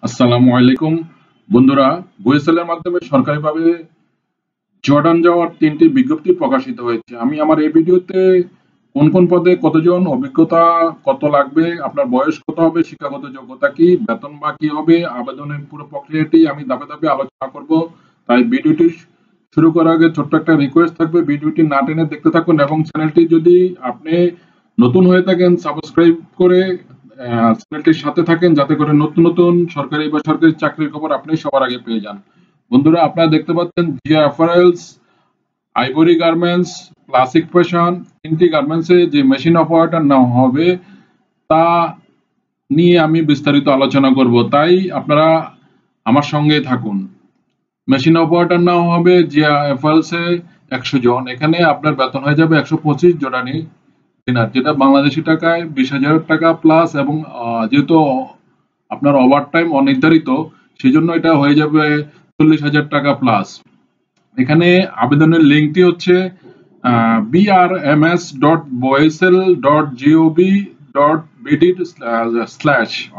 আসসালামু আলাইকুম বন্ধুরা। বুয়েসেলের মাধ্যমে সরকারিভাবে জর্ডান যাওয়ার ৩টি বিজ্ঞপ্তি প্রকাশিত হয়েছে। আমি আমার এই ভিডিওতে কোন কোন পদে কতজন, অভিজ্ঞতা কত লাগবে, আপনার বয়স কত হবে, শিক্ষাগত যোগ্যতা কি, বেতন বা কি হবে, আবেদনের পুরো প্রক্রিয়াটি আমি ধাপে ধাপে আলোচনা করব। তাই ভিডিওটি শুরু করার আগে ছোট্ট একটা রিকোয়েস্ট থাকবে, ভিডিওটি না টেনে দেখতে থাকুন এবং চ্যানেলটি যদি আপনি নতুন হয়ে থাকেন সাবস্ক্রাইব করে চ্যানেলটির সাথে থাকেন, যাতে করে নতুন নতুন সরকারি বা সরকারি চাকরির খবর আপনি সবার আগে পেয়ে যান। বন্ধুরা, আপনারা দেখতে পাচ্ছেন Zia apparels, ivory garments, classic fashion, 3টি গার্মেন্টসে যে মেশিন অপারেটর নেওয়া হবে তা নিয়ে আমি বিস্তারিত আলোচনা করব, তাই আপনারা আমার সঙ্গে থাকুন। মেশিন অপারেটর নেওয়া হবে জিয়া অ্যাপারেলসে 100 জন। এখানে আপনার বেতন হয়ে যাবে 125 জর্ডানি দিনার, যেটা বাংলাদেশি টাকায় 20,000 টাকা প্লাস, এবং যেহেতু আপনার ওভার টাইম অনির্ধারিত, সেই জন্য এটা হয়ে যাবে 40,000 টাকা প্লাস। এখানে আবেদনের লিঙ্কটি হচ্ছে brms.boesel.gov.bd/,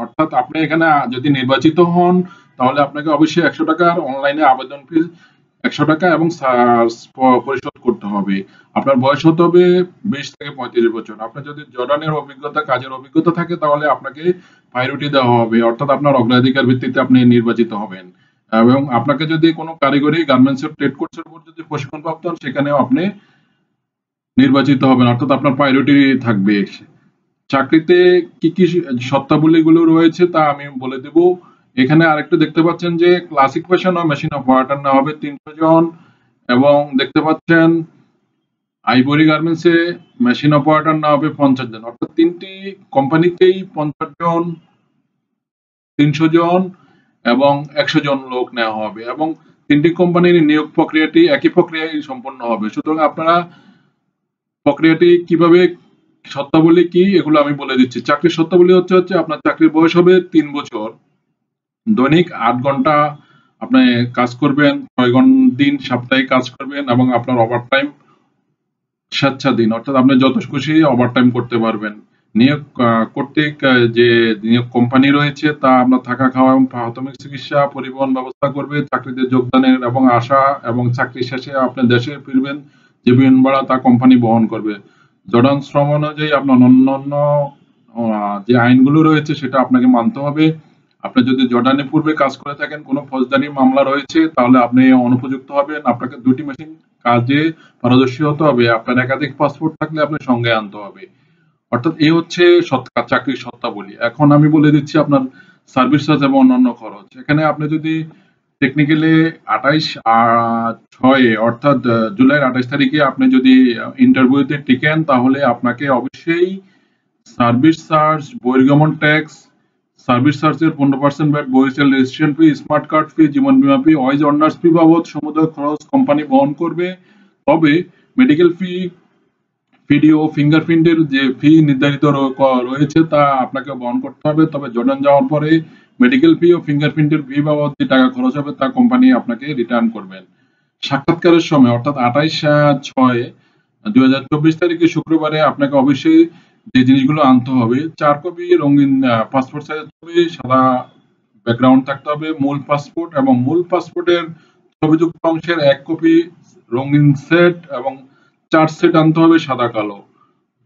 অর্থাৎ আপনি এখানে যদি নির্বাচিত হন তাহলে আপনাকে অবশ্যই 100 টাকার অনলাইনে আবেদন ফি 100 টাকা এবং পরিশোধ করতে হবে। আপনার বয়স হতে হবে 20 থেকে 35 বছর। আপনার যদি জর্ডানের অভিজ্ঞতা, কাজের অভিজ্ঞতা থাকে তাহলে আপনাকে প্রায়োরিটি দেওয়া হবে, অর্থাৎ আপনার অগ্রাধিকার ভিত্তিতে আপনি নির্বাচিত হবেন। এবং আপনাকে যদি কোনো কারিগরি গার্মেন্টসের ট্রেড কোর্সের উপর যদি প্রশিক্ষণ প্রাপ্ত হন, সেখানেও আপনি নির্বাচিত হবেন, অর্থাৎ আপনার প্রায়োরিটি থাকবে। চাকরিতে কি কি শর্তাবলীগুলো রয়েছে তা আমি বলে দেব। এখানে আরেকটু দেখতে পাচ্ছেন যে ক্লাসিক ফ্যাশন ও মেশিন অপারেটর নেওয়া হবে 300 জন, এবং দেখতে পাচ্ছেন আইভরি গার্মেন্টসে মেশিন অপারেটর নেওয়া হবে 50 জন, অর্থাৎ 3টি কোম্পানিতেই 50 জন, 300 জন এবং 100 জন লোক নেওয়া হবে, এবং 3টি কোম্পানির নিয়োগ প্রক্রিয়াটি একই প্রক্রিয়ায় সম্পন্ন হবে। সুতরাং আপনারা প্রক্রিয়াটি কিভাবে, শর্তাবলী কি, এগুলো আমি বলে দিচ্ছি। চাকরির শর্তাবলী হচ্ছে আপনার চাকরির বয়স হবে 3 বছর, দৈনিক 8 ঘন্টা আপনি কাজ করবেন, 6 দিন সাপ্তাহিক কাজ করবেন, এবং আপনার ওভার টাইম স্বেচ্ছাধীন, অর্থাৎ আপনি যত খুশি ওভার টাইম করতে পারবেন। নিয়োগ কর্তৃক যে নিয়োগ কোম্পানি রয়েছে তা আপনার থাকা, খাওয়া এবং প্রাথমিক চিকিৎসা, পরিবহন ব্যবস্থা করবে। চাকরিতে যোগদানের এবং আসা এবং চাকরি শেষে আপনি দেশে ফিরবেন যে বিমান ভাড়া তা কোম্পানি বহন করবে। জর্ডান শ্রম অনুযায়ী আপনার অন্যান্য যে আইনগুলো রয়েছে সেটা আপনাকে মানতে হবে। আপনি যদি জর্ডানে পূর্বে কাজ করে থাকেন, কোনো ফৌজদারি মামলা রয়েছে, তাহলে আপনি অনুপযুক্ত হবেন। আপনাকে 2টি মেশিন কাজে পারদর্শী হতে হবে। আপনার একাধিক পাসপোর্ট থাকলে আপনি সঙ্গে আনতে হবে। অর্থাৎ এই হচ্ছে চাকরির শর্তাবলী। এখন আমি বলে দিচ্ছি আপনার সার্ভিস চার্জ এবং অন্যান্য খরচ। এখানে আপনি যদি টেকনিক্যালি 28/6 অর্থাৎ জুলাইয়ের 28 তারিখে আপনি যদি ইন্টারভিউতে টিকেন, তাহলে আপনাকে অবশ্যই সার্ভিস চার্জ, বহির্গমন ট্যাক্স, সার্ভিস চার্জের 15% ভ্যাট, বহির্সেল registration fee, smart card fee, জীবন বীমা ফি, ওয়াইজ অনার্স ফি বাবদ সমুদায় খরচ কোম্পানি বহন করবে। তবে মেডিকেল ফি, ভিডিও ফিঙ্গারপ্রিন্টের যে ফি নির্ধারিত রয়েছে তা আপনাকে বহন করতে হবে। তবে জর্ডান যাওয়ার পরে মেডিকেল ফি ও ফিঙ্গারপ্রিন্টের ফি বাবদ যে টাকা খরচ হবে তা কোম্পানি আপনাকে রিটার্ন করবেন। সাক্ষাৎকারের সময় অর্থাৎ 28/6/2024 তারিখে শুক্রবারে আপনাকে অবশ্যই যে জিনিসগুলো আনতে হবে: 4 কপি রঙিন পাসপোর্ট সাইজের ছবি, সাদা ব্যাকগ্রাউন্ড থাকতে হবে, মূল পাসপোর্ট এবং মূল পাসপোর্টের ছবিযুক্ত অংশের 1 কপি রঙিন সেট, এবং 4 সেট আনতে হবে সাদা কালো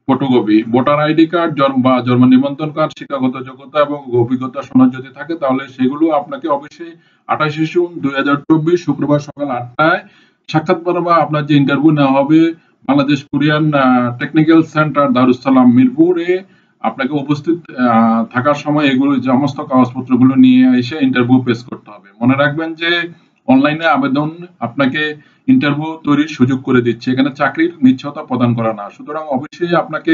ফটোকপি, ভোটার আইডি কার্ড বা জন্ম নিবন্ধন কার্ড, শিক্ষাগত যোগ্যতা এবং অভিজ্ঞতা সনদ যদি থাকে তাহলে সেগুলো আপনাকে অবশ্যই 28/6/2024 শুক্রবার সকাল 8টায় সাক্ষাৎকার বা আপনার যে ইন্টারভিউ নেওয়া হবে Bangladesh Korean technical centre Darus Salam মিরপুরে আপনাকে উপস্থিত থাকার সময় এগুলো সমস্ত কাগজপত্রগুলো নিয়ে এসে ইন্টারভিউ পেশ করতে হবে। মনে রাখবেন যে অনলাইনে আবেদন আপনাকে ইন্টারভিউ তৈরির সুযোগ করে দিচ্ছে, এখানে চাকরির নিশ্চয়তা প্রদান করা না। সুতরাং অবশ্যই আপনাকে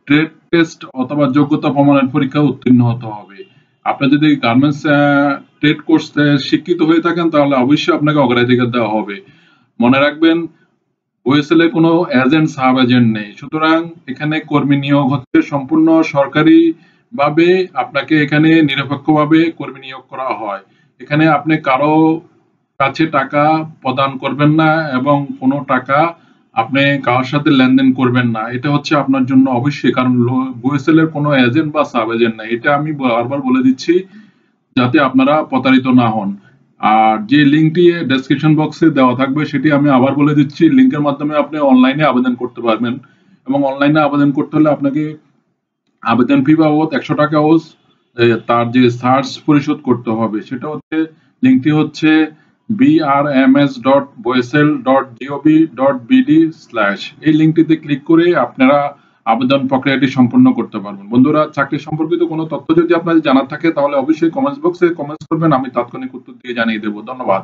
ট্রেড টেস্ট অথবা যোগ্যতা প্রমাণের পরীক্ষায় উত্তীর্ণ হতে হবে। আপনি যদি গার্মেন্টস ট্রেড কোর্স শিক্ষিত হয়ে থাকেন তাহলে অবশ্যই আপনাকে অগ্রাধিকার দেওয়া হবে। মনে রাখবেন ওএসএল এ কোনো এজেন্ট, সাব এজেন্ট নেই। সুতরাং এখানে কর্মী নিয়োগ হচ্ছে সম্পূর্ণ সরকারি ভাবে, আপনাকে এখানে নিরপেক্ষভাবে কর্মী নিয়োগ করা হয়। এখানে আপনি কারো কাছে টাকা প্রদান করবেন না এবং কোনো টাকা আপনি কারোর সাথে লেনদেন করবেন না। এটা হচ্ছে আপনার জন্য অবশ্যই, কারণ ওএসএল এর কোনো এজেন্ট বা সাব এজেন্ট নাই, এটা আমি বারবার বলে দিচ্ছি। যাতে আপনারা প্রতারিত না হন। আর যে লিঙ্কটি ডেসক্রিপশন বক্সে দেওয়া থাকবে সেটি আমি আবার বলে দিচ্ছি, লিঙ্কের মাধ্যমে আপনি অনলাইনে আবেদন করতে পারবেন এবং অনলাইনে আবেদন করতে হলে আপনাকে আবেদন ফি বাবদ ১০০ টাকা ও তার যে সার্চ পরিশোধ করতে হবে সেটা হচ্ছে, লিঙ্কটি হচ্ছে brms.boesel.gov.bd/। এই লিঙ্কটিতে ক্লিক করে আপনারা আবেদন প্রক্রিয়াটি সম্পন্ন করতে পারবেন। বন্ধুরা, চাকরি সম্পর্কিত কোনো তথ্য যদি আপনাদের জানার থাকে তাহলে অবশ্যই কমেন্টস বক্সে কমেন্টস করবেন, আমি তাৎক্ষণিক উত্তর দিয়ে জানিয়ে দেবো। ধন্যবাদ।